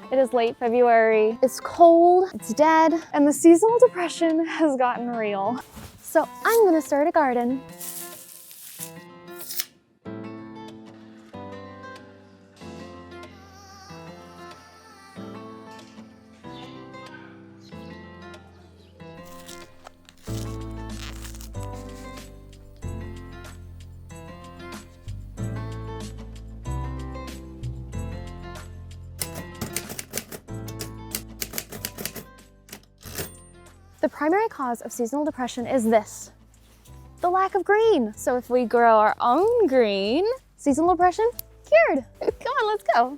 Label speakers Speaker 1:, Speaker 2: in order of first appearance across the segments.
Speaker 1: It is late February. It's cold, it's dead, and the seasonal depression has gotten real. So I'm gonna start a garden. The primary cause of seasonal depression is this, the lack of green. So if we grow our own green, seasonal depression cured. Come on, let's go.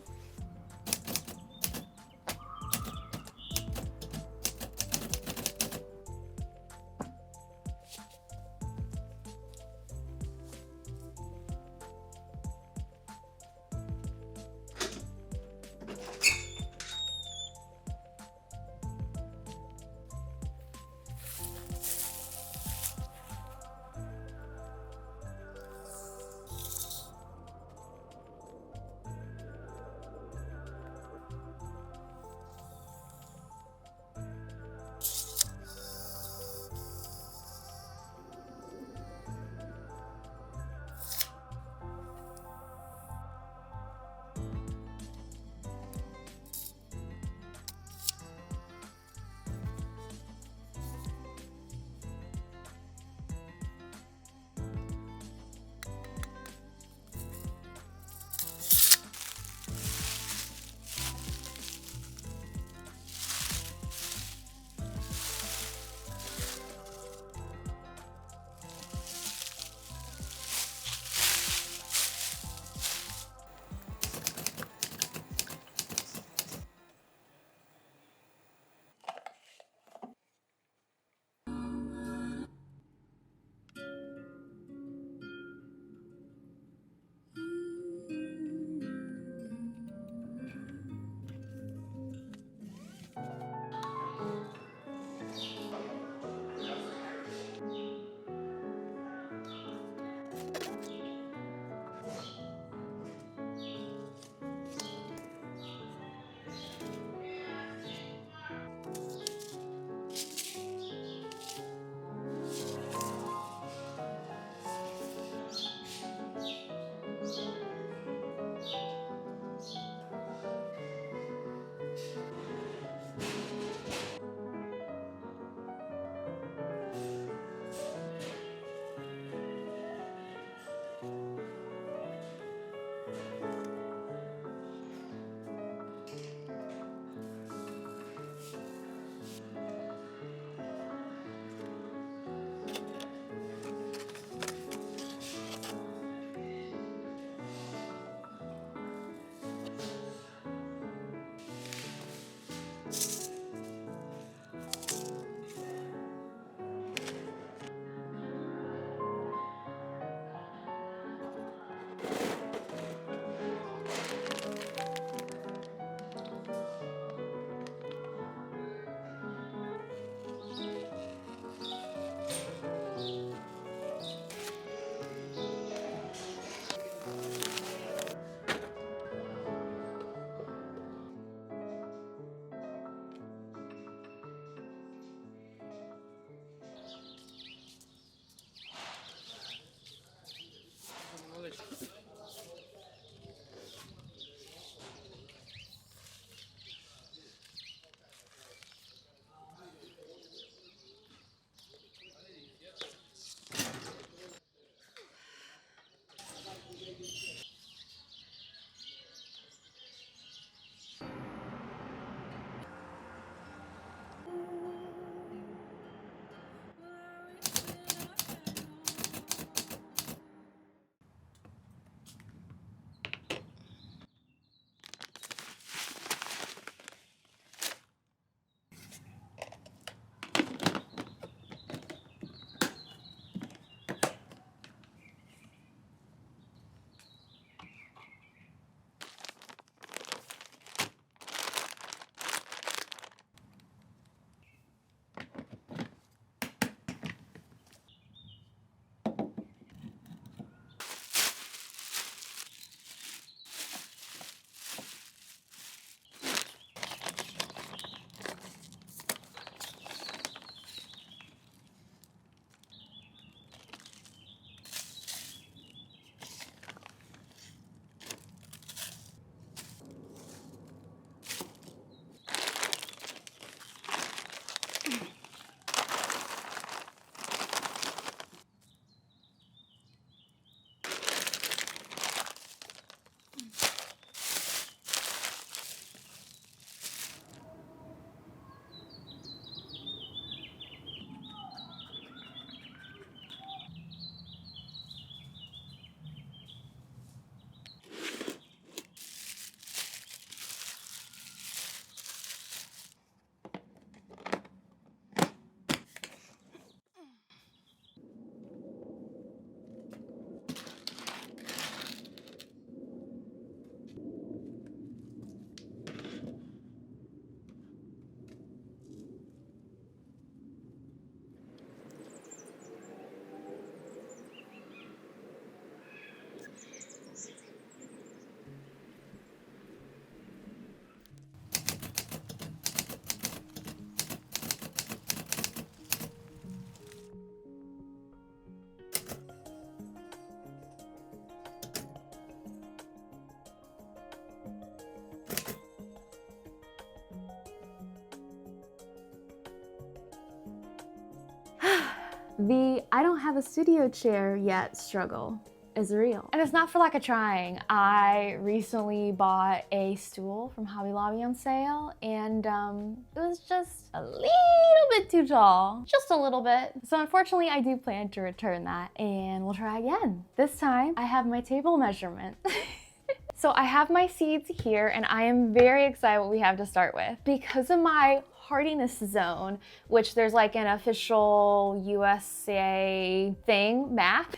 Speaker 1: The I don't have a studio chair yet struggle is real. And it's not for lack of trying. I recently bought a stool from Hobby Lobby on sale, and it was just a little bit too tall, just a little bit. So unfortunately, I do plan to return that, and we'll try again. This time, I have my table measurement. So I have my seeds here, and I am very excited what we have to start with. Because of my hardiness zone, which there's like an official USA thing, map,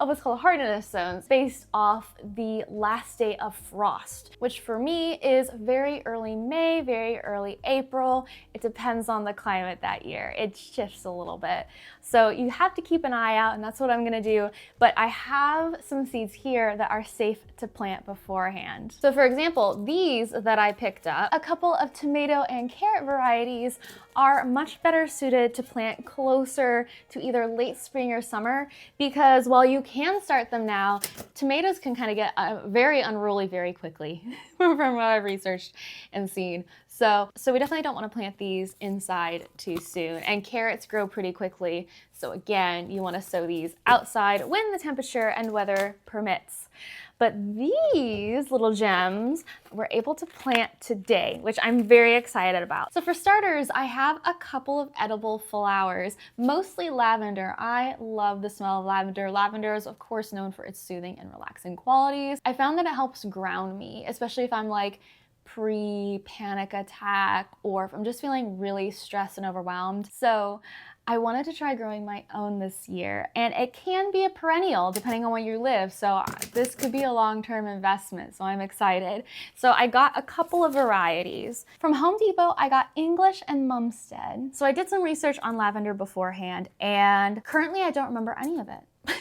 Speaker 1: of what's called hardiness zones based off the last day of frost, which for me is very early May, very early April. It depends on the climate that year. It shifts a little bit. So you have to keep an eye out, and that's what I'm gonna do. But I have some seeds here that are safe to plant beforehand. So for example, these that I picked up, a couple of tomato and carrot varieties are much better suited to plant closer to either late spring or summer, because while you can start them now, tomatoes can kind of get very unruly very quickly from what I've researched and seen. So we definitely don't want to plant these inside too soon. And carrots grow pretty quickly. So again, you want to sow these outside when the temperature and weather permits. But these little gems we're able to plant today, which I'm very excited about. So for starters, I have a couple of edible flowers, mostly lavender. I love the smell of lavender. Lavender is of course known for its soothing and relaxing qualities. I found that it helps ground me, especially if I'm like pre-panic attack or if I'm just feeling really stressed and overwhelmed. So I wanted to try growing my own this year, and it can be a perennial depending on where you live. So this could be a long-term investment, so I'm excited. So I got a couple of varieties. From Home Depot, I got English and Mumstead. So I did some research on lavender beforehand, and currently I don't remember any of it.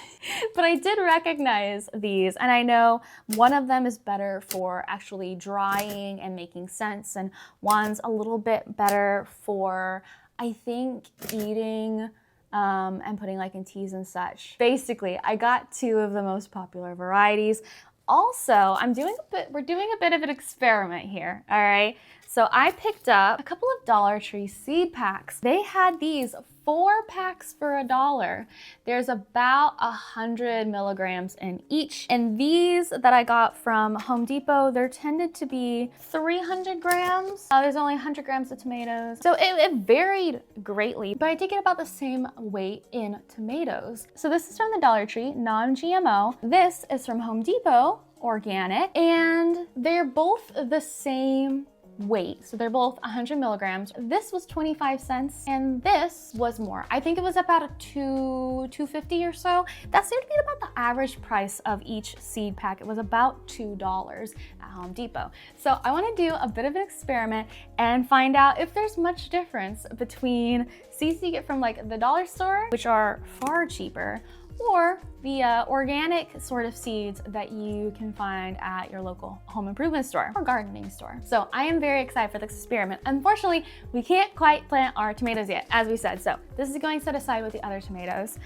Speaker 1: But I did recognize these, and I know one of them is better for actually drying and making scents, and one's a little bit better for, I think, eating and putting like in teas and such. Basically, I got two of the most popular varieties. Also, we're doing a bit of an experiment here, all right? So I picked up a couple of Dollar Tree seed packs. They had these 4 packs for $1. There's about 100 milligrams in each. And these that I got from Home Depot, there tended to be 300 grams. There's only 100 grams of tomatoes. So it varied greatly, but I did get about the same weight in tomatoes. So this is from the Dollar Tree, non-GMO. This is from Home Depot, organic, and they're both the same weight. So they're both 100 milligrams. This was 25 cents and this was more. I think it was about a $2.50 or so. That seemed to be about the average price of each seed pack. It was about $2 at Home Depot. So I want to do a bit of an experiment and find out if there's much difference between seeds you get from like the dollar store, which are far cheaper, or the organic sort of seeds that you can find at your local home improvement store or gardening store. So I am very excited for this experiment. Unfortunately, we can't quite plant our tomatoes yet, as we said. So this is going set aside with the other tomatoes.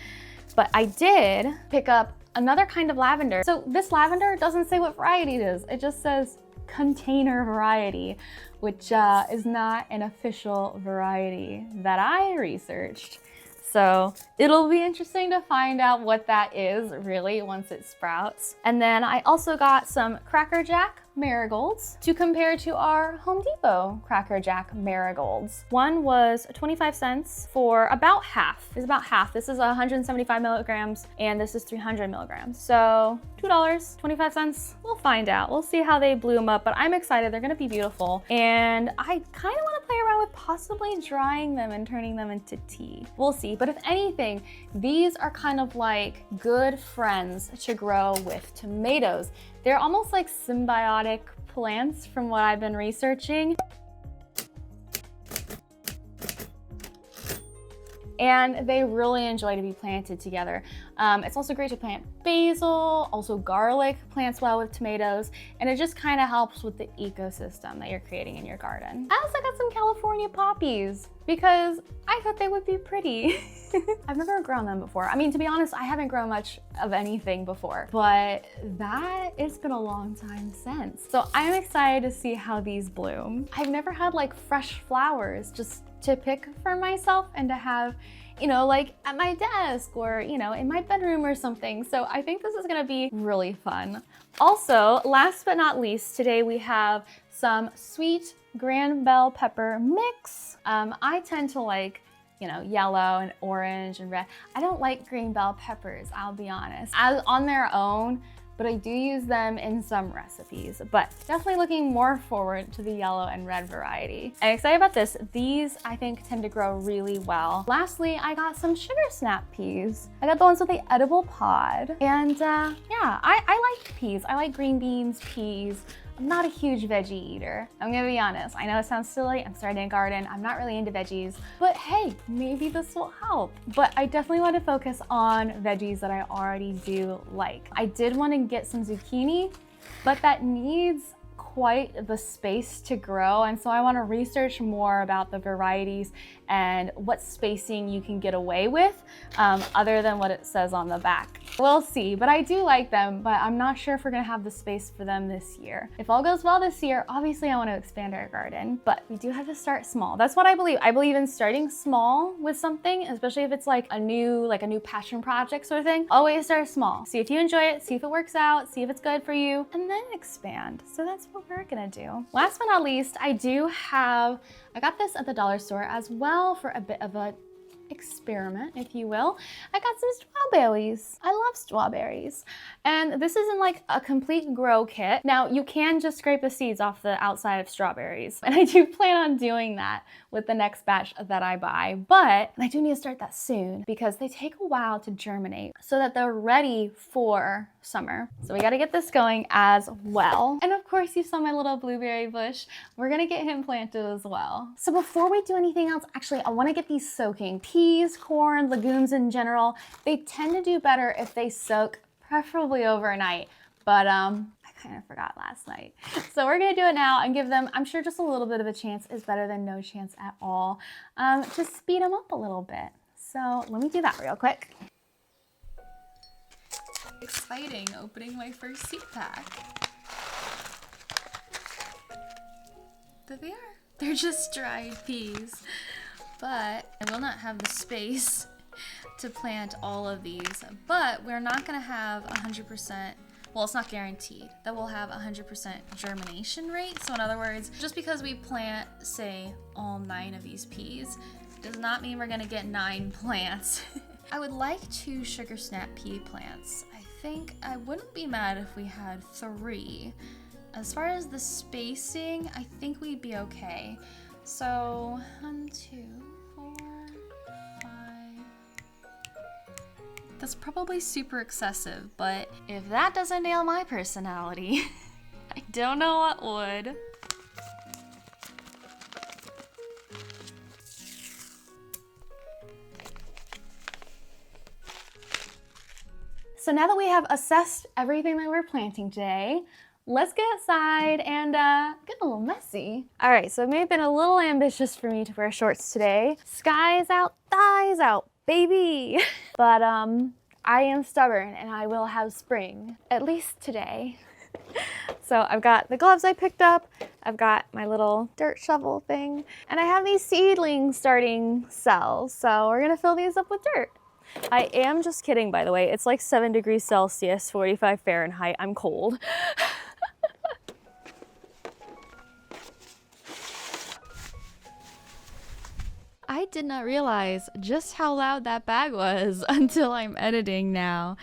Speaker 1: But I did pick up another kind of lavender. So this lavender doesn't say what variety it is. It just says container variety, which is not an official variety that I researched. So it'll be interesting to find out what that is really once it sprouts. And then I also got some Cracker Jack marigolds to compare to our Home Depot Cracker Jack marigolds. One was 25 cents for about half. It's about half. This is 175 milligrams and this is 300 milligrams. So $2, 25 cents. We'll find out. We'll see how they bloom up, but I'm excited. They're gonna be beautiful. And I kind of want to play around with possibly drying them and turning them into tea. We'll see. But if anything, these are kind of like good friends to grow with tomatoes. They're almost like symbiotic plants from what I've been researching. And they really enjoy to be planted together. It's also great to plant basil, also garlic plants well with tomatoes, and it just kind of helps with the ecosystem that you're creating in your garden. I also got some California poppies because I thought they would be pretty. I've never grown them before. I mean, to be honest, I haven't grown much of anything before, but it's been a long time since. So I'm excited to see how these bloom. I've never had like fresh flowers just to pick for myself and to have, you know, like at my desk or, you know, in my bedroom or something. So I think this is gonna be really fun. Also, last but not least, today we have some sweet grand bell pepper mix. I tend to like, you know, yellow and orange and red. I don't like green bell peppers, I'll be honest, on their own, but I do use them in some recipes, but definitely looking more forward to the yellow and red variety. I'm excited about this. These, I think, tend to grow really well. Lastly, I got some sugar snap peas. I got the ones with the edible pod. And yeah, I like peas. I like green beans, peas. I'm not a huge veggie eater. I'm gonna be honest. I know it sounds silly. I'm starting a garden. I'm not really into veggies, but hey, maybe this will help. But I definitely want to focus on veggies that I already do like. I did want to get some zucchini, but that needs quite the space to grow. And so I want to research more about the varieties and what spacing you can get away with other than what it says on the back. We'll see, but I do like them, but I'm not sure if we're gonna have the space for them this year. If all goes well this year, obviously I want to expand our garden, but we do have to start small. That's what I believe. I believe in starting small with something, especially if it's like a new passion project sort of thing. Always start small. See if you enjoy it, see if it works out, see if it's good for you, and then expand. So that's what we're gonna do. Last but not least, I got this at the dollar store as well for a bit of a experiment, if you will. I got some strawberries. I love strawberries. And this isn't like a complete grow kit. Now, you can just scrape the seeds off the outside of strawberries. And I do plan on doing that with the next batch that I buy. But I do need to start that soon because they take a while to germinate so that they're ready for summer. So we got to get this going as well. And of course, you saw my little blueberry bush. We're going to get him planted as well. So before we do anything else, actually, I want to get these soaking. Peas, corn, legumes in general, they tend to do better if they soak, preferably overnight. But I kind of forgot last night. So we're gonna do it now and give them, I'm sure just a little bit of a chance is better than no chance at all. Just speed them up a little bit. So let me do that real quick. Exciting, opening my first seed pack. There they are. They're just dried peas. But I will not have the space to plant all of these. But we're not gonna have 100%, well, it's not guaranteed that we'll have 100% germination rate. So in other words, just because we plant, say, all 9 of these peas, does not mean we're gonna get 9 plants. I would like 2 sugar snap pea plants. I think I wouldn't be mad if we had 3. As far as the spacing, I think we'd be okay. So 1, 2, 4, 5. That's probably super excessive, but if that doesn't nail my personality, I don't know what would. So now that we have assessed everything that we're planting today, let's get outside and get a little messy. All right, so it may have been a little ambitious for me to wear shorts today. Skies out, thighs out, baby. But I am stubborn and I will have spring, at least today. So I've got the gloves I picked up, I've got my little dirt shovel thing, and I have these seedling starting cells. So we're gonna fill these up with dirt. I am just kidding, by the way. It's like 7 degrees Celsius, 45 Fahrenheit. I'm cold. I did not realize just how loud that bag was until I'm editing now.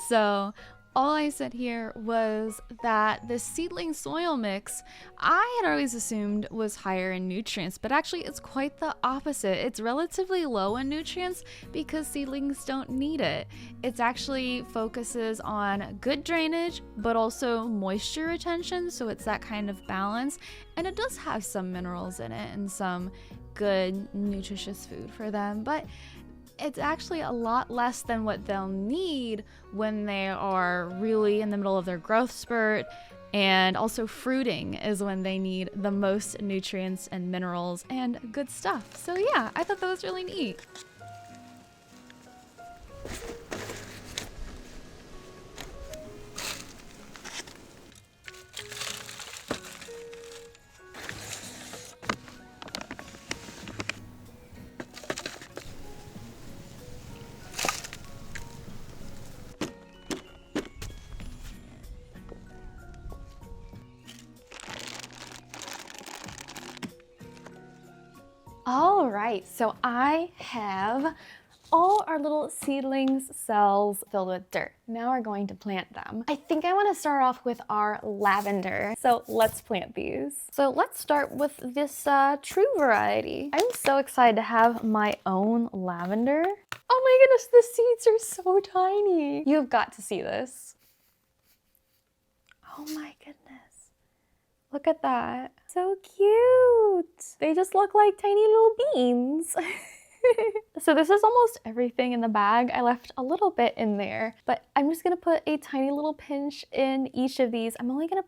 Speaker 1: So all I said here was that this seedling soil mix, I had always assumed was higher in nutrients, but actually it's quite the opposite. It's relatively low in nutrients because seedlings don't need it. It actually focuses on good drainage, but also moisture retention, so it's that kind of balance. And it does have some minerals in it and some good nutritious food for them, but it's actually a lot less than what they'll need when they are really in the middle of their growth spurt, and also fruiting is when they need the most nutrients and minerals and good stuff. So yeah, I thought that was really neat. All right, so I have all our little seedlings cells filled with dirt. Now we're going to plant them. I think I want to start off with our lavender. So let's plant these. So let's start with this true variety. I'm so excited to have my own lavender. Oh my goodness, the seeds are so tiny. You've got to see this. Oh my goodness. Look at that. So cute. They just look like tiny little beans. So this is almost everything in the bag. I left a little bit in there, but I'm just gonna put a tiny little pinch in each of these. I'm only gonna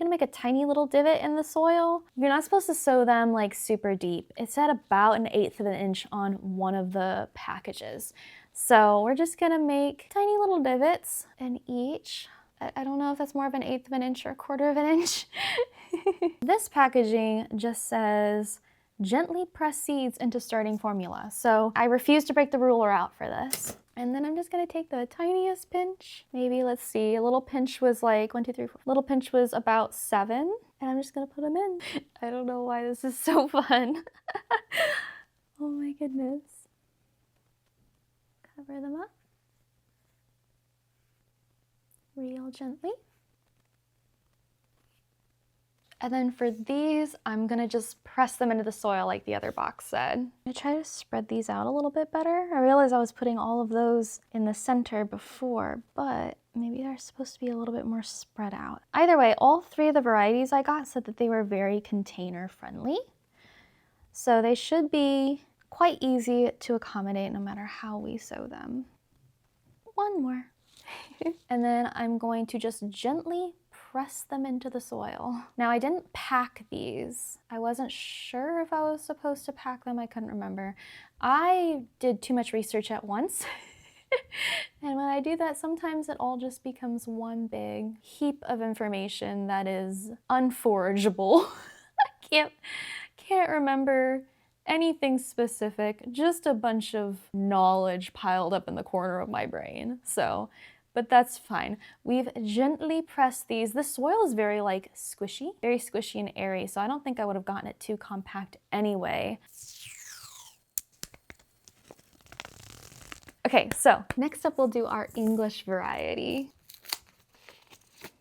Speaker 1: make a tiny little divot in the soil. You're not supposed to sow them like super deep. It's at about 1/8 of an inch on one of the packages. So we're just gonna make tiny little divots in each. I don't know if that's more of 1/8 of an inch or 1/4 of an inch. This packaging just says, gently press seeds into starting formula. So I refuse to break the ruler out for this. And then I'm just gonna take the tiniest pinch. Maybe, let's see, a little pinch was like 1, 2, 3, 4. Little pinch was about 7. And I'm just gonna put them in. I don't know why this is so fun. Oh my goodness. Cover them up. Real gently. And then for these, I'm gonna just press them into the soil like the other box said. I try to spread these out a little bit better. I realized I was putting all of those in the center before, but maybe they're supposed to be a little bit more spread out. Either way, all 3 of the varieties I got said that they were very container friendly. So they should be quite easy to accommodate no matter how we sow them. One more. And then I'm going to just gently press them into the soil. Now I didn't pack these. I wasn't sure if I was supposed to pack them. I couldn't remember. I did too much research at once. And when I do that, sometimes it all just becomes one big heap of information that is unforageable. I can't remember anything specific, just a bunch of knowledge piled up in the corner of my brain. But that's fine. We've gently pressed these. The soil is very squishy, very squishy and airy, so I don't think I would have gotten it too compact anyway. Okay, so next up we'll do our English variety.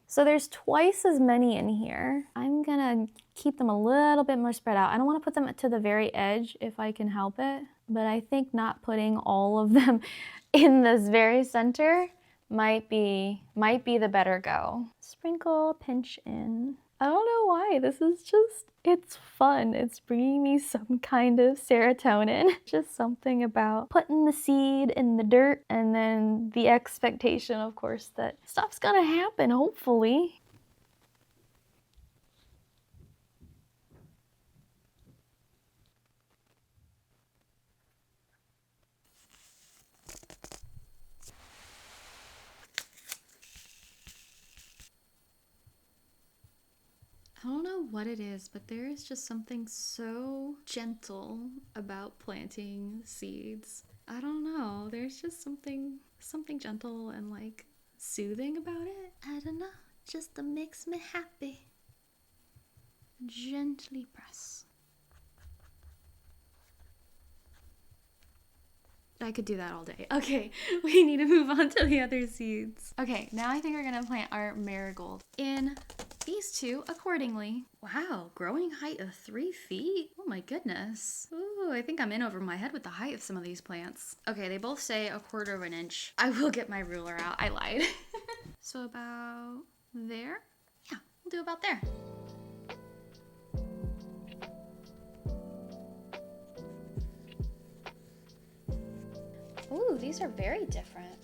Speaker 1: So there's twice as many in here. I'm gonna keep them a little bit more spread out. I don't wanna put them to the very edge if I can help it, but I think not putting all of them in this very center might be the better go. Sprinkle, pinch in. I don't know why, it's fun. It's bringing me some kind of serotonin. Just something about putting the seed in the dirt and then the expectation, of course, that stuff's gonna happen, hopefully. I don't know what it is, but there is just something so gentle about planting seeds. I don't know, there's just something gentle and soothing about it. I don't know, just makes me happy. Gently press. I could do that all day. Okay, we need to move on to the other seeds. Okay, now I think we're gonna plant our marigold in these 2 accordingly. Wow, growing height of 3 feet? Oh my goodness. Ooh, I think I'm in over my head with the height of some of these plants. Okay, they both say 1/4 of an inch. I will get my ruler out, I lied. So about there? Yeah, we'll do about there. Ooh, these are very different.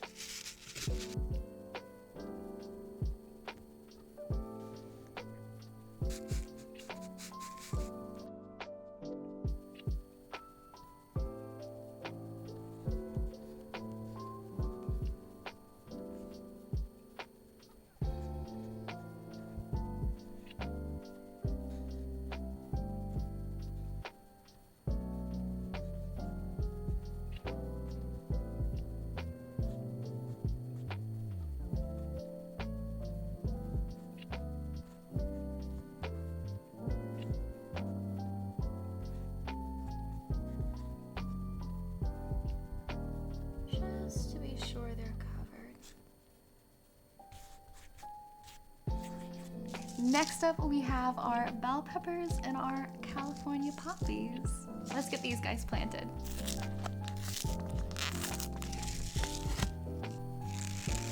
Speaker 1: Next up, we have our bell peppers and our California poppies. Let's get these guys planted.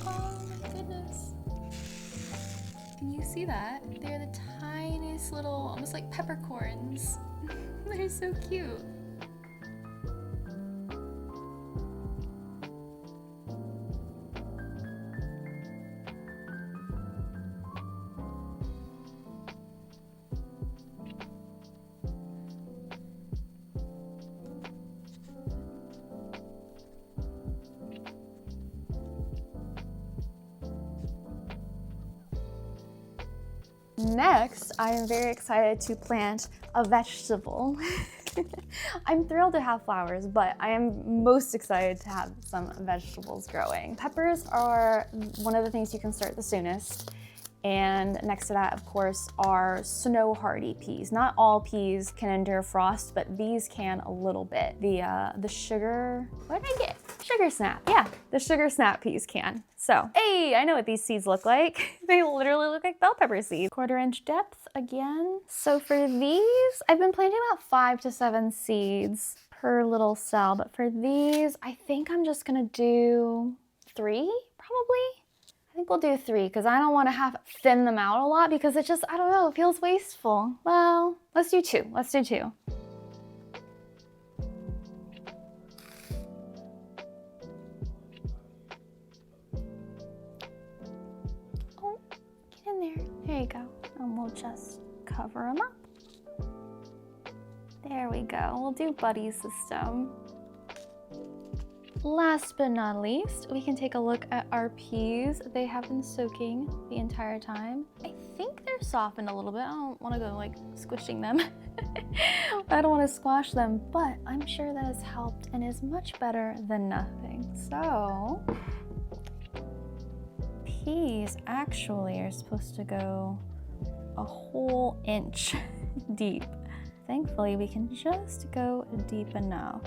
Speaker 1: Oh my goodness. Can you see that? They're the tiniest little, almost like peppercorns. They're so cute. Next, I am very excited to plant a vegetable. I'm thrilled to have flowers, but I am most excited to have some vegetables growing. Peppers are one of the things you can start the soonest. And next to that, of course, are snow hardy peas. Not all peas can endure frost, but these can a little bit. The sugar, what did I get? Sugar snap, yeah, the sugar snap peas can. So, hey, I know what these seeds look like. They literally look like bell pepper seeds. 1/4 inch depth again. So for these, I've been planting about 5 to 7 seeds per little cell, but for these, I think I'm just gonna do 3, probably. I think we'll do 3 because I don't want to have thin them out a lot because it just, I don't know, it feels wasteful. Well, let's do 2. Let's do 2. Oh, get in there. There you go. And we'll just cover them up. There we go. We'll do buddy system. Last but not least, we can take a look at our peas. They have been soaking the entire time. I think they're softened a little bit. I don't want to go like squishing them. I don't want to squash them, but I'm sure that has helped and is much better than nothing. So, peas actually are supposed to go a whole inch deep. Thankfully, we can just go deep enough.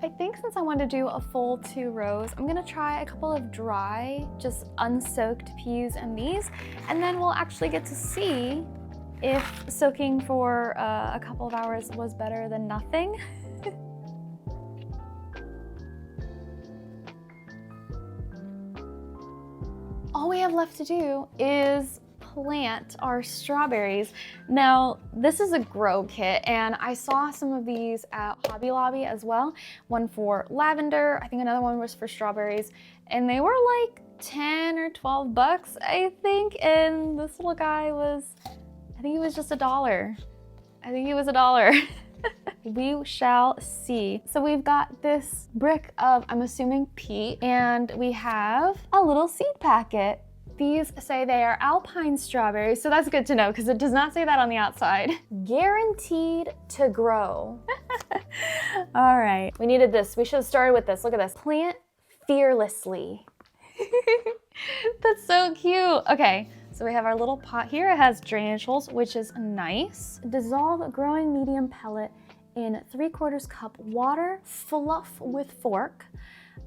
Speaker 1: I think since I wanted to do a full 2 rows, I'm gonna try a couple of dry, just unsoaked peas in these, and then we'll actually get to see if soaking for a couple of hours was better than nothing. All we have left to do is plant our strawberries. Now, this is a grow kit, and I saw some of these at Hobby Lobby as well. One for lavender, I think another one was for strawberries, and they were like 10 or 12 bucks, I think, and this little guy was, I think he was just $1. I think he was $1. We shall see. So we've got this brick of, I'm assuming, peat, and we have a little seed packet. These say they are alpine strawberries, so that's good to know because it does not say that on the outside. Guaranteed to grow. All right, we needed this. We should have started with this. Look at this. Plant fearlessly. That's so cute. Okay, so we have our little pot here. It has drainage holes, which is nice. Dissolve growing medium pellet in 3/4 cup water. Fluff with fork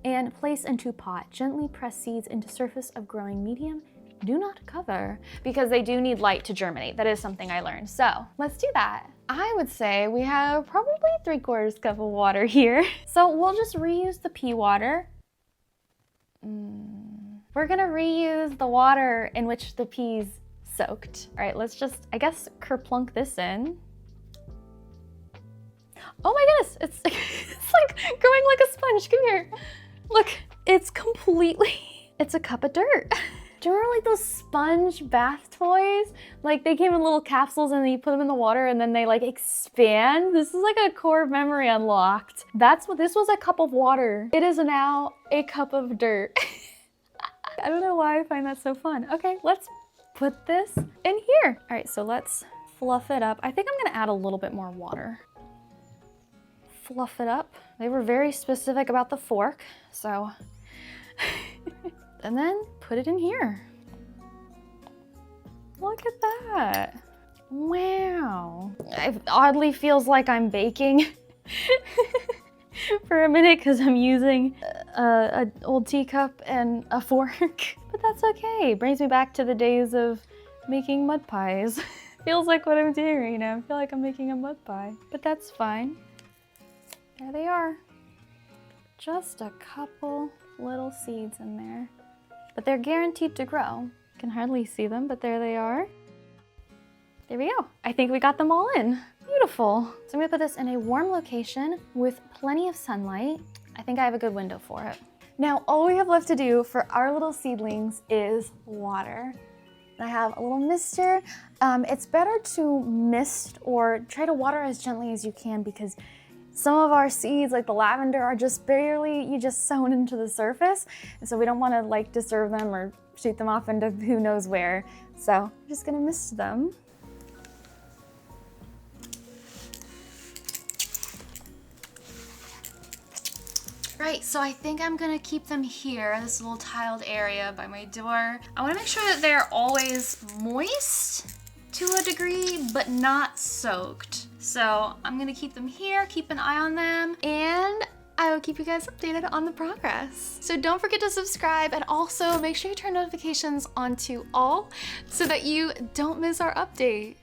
Speaker 1: and place into pot. Gently press seeds into surface of growing medium. Do not cover because they do need light to germinate. That is something I learned. So let's do that. I would say we have probably 3/4 cup of water here. So we'll just reuse the pea water. We're gonna reuse the water in which the peas soaked. All right, let's just, I guess, kerplunk this in. Oh my goodness, it's like growing like a sponge. Come here. Look, it's a cup of dirt. Do you remember like those sponge bath toys? Like they came in little capsules and then you put them in the water and then they like expand? This is like a core memory unlocked. That's what, this was a cup of water. It is now a cup of dirt. I don't know why I find that so fun. Okay, let's put this in here. All right, so let's fluff it up. I think I'm gonna add a little bit more water. Fluff it up. They were very specific about the fork, so. And then put it in here. Look at that. Wow. It oddly feels like I'm baking for a minute because I'm using an old teacup and a fork, but that's okay. Brings me back to the days of making mud pies. Feels like what I'm doing right now. I feel like I'm making a mud pie, but that's fine. There they are. Just a couple little seeds in there, but they're guaranteed to grow. Can hardly see them, but there they are. There we go. I think we got them all in. Beautiful. So I'm gonna put this in a warm location with plenty of sunlight. I think I have a good window for it. Now, all we have left to do for our little seedlings is water. I have a little mister. It's better to mist or try to water as gently as you can because some of our seeds, like the lavender, are just barely, you just sown into the surface. And so we don't wanna like disturb them or shoot them off into who knows where. So I'm just gonna mist them. Right, so I think I'm gonna keep them here, this little tiled area by my door. I wanna make sure that they're always moist to a degree, but not soaked. So I'm gonna keep them here, keep an eye on them, and I will keep you guys updated on the progress. So don't forget to subscribe and also make sure you turn notifications on to all so that you don't miss our update.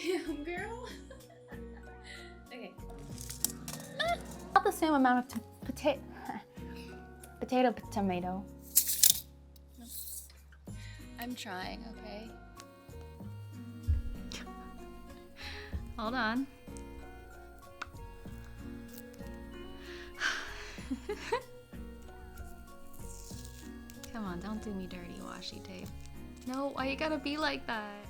Speaker 1: Damn, girl. Okay. About the same amount of potato tomato. I'm trying, okay? Hold on. Come on, don't do me dirty washi tape. No, why you gotta be like that?